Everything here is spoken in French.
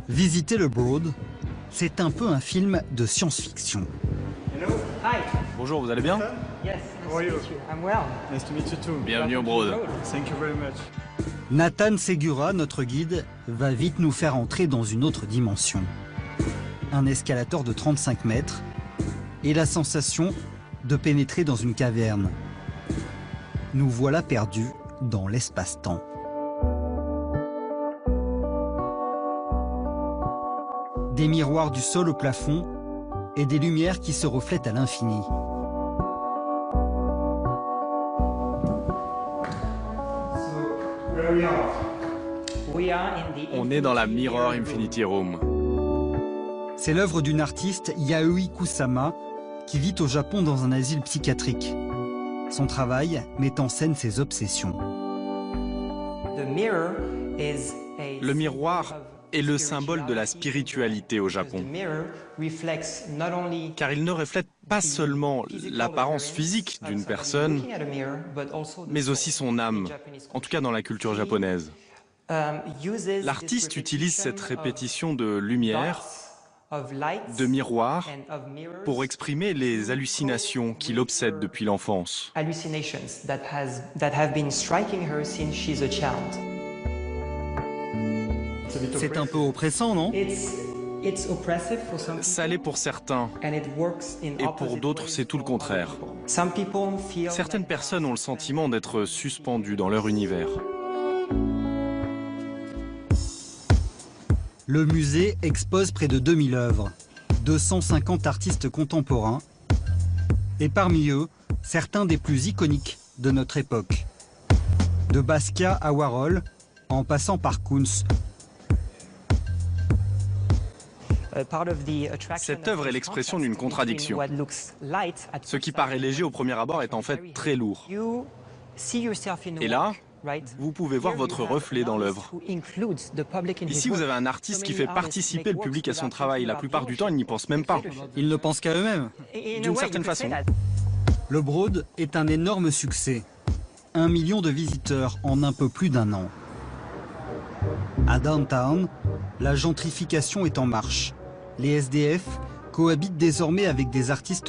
Visiter le Broad, c'est un peu un film de science-fiction. Bonjour, vous allez bien? Yes, nice to meet you. I'm well. Nice to meet you too. Bienvenue au Broad. Thank you very much. Nathan Segura, notre guide, va vite nous faire entrer dans une autre dimension. Un escalator de 35 mètres et la sensation de pénétrer dans une caverne. Nous voilà perdus dans l'espace-temps. Des miroirs du sol au plafond et des lumières qui se reflètent à l'infini. On est dans la Mirror Infinity Room. C'est l'œuvre d'une artiste, Yayoi Kusama, qui vit au Japon dans un asile psychiatrique. Son travail met en scène ses obsessions. Le miroir est le symbole de la spiritualité au Japon, car il ne reflète pas seulement l'apparence physique d'une personne, mais aussi son âme, en tout cas dans la culture japonaise. L'artiste utilise cette répétition de lumière, de miroir, pour exprimer les hallucinations qui l'obsèdent depuis l'enfance. C'est un peu oppressant, non? Ça l'est pour certains, et pour d'autres, c'est tout le contraire. Certaines personnes ont le sentiment d'être suspendues dans leur univers. Le musée expose près de 2000 œuvres, 250 artistes contemporains, et parmi eux, certains des plus iconiques de notre époque. De Basquiat à Warhol, en passant par Kunz. Cette œuvre est l'expression d'une contradiction. Ce qui paraît léger au premier abord est en fait très lourd. Et là, vous pouvez voir votre reflet dans l'œuvre. Ici, vous avez un artiste qui fait participer le public à son travail. La plupart du temps, ils n'y pensent même pas. Ils ne pensent qu'à eux-mêmes. D'une certaine façon. Le Broad est un énorme succès. 1 million de visiteurs en un peu plus d'1 an. À Downtown, la gentrification est en marche. Les SDF cohabitent désormais avec des artistes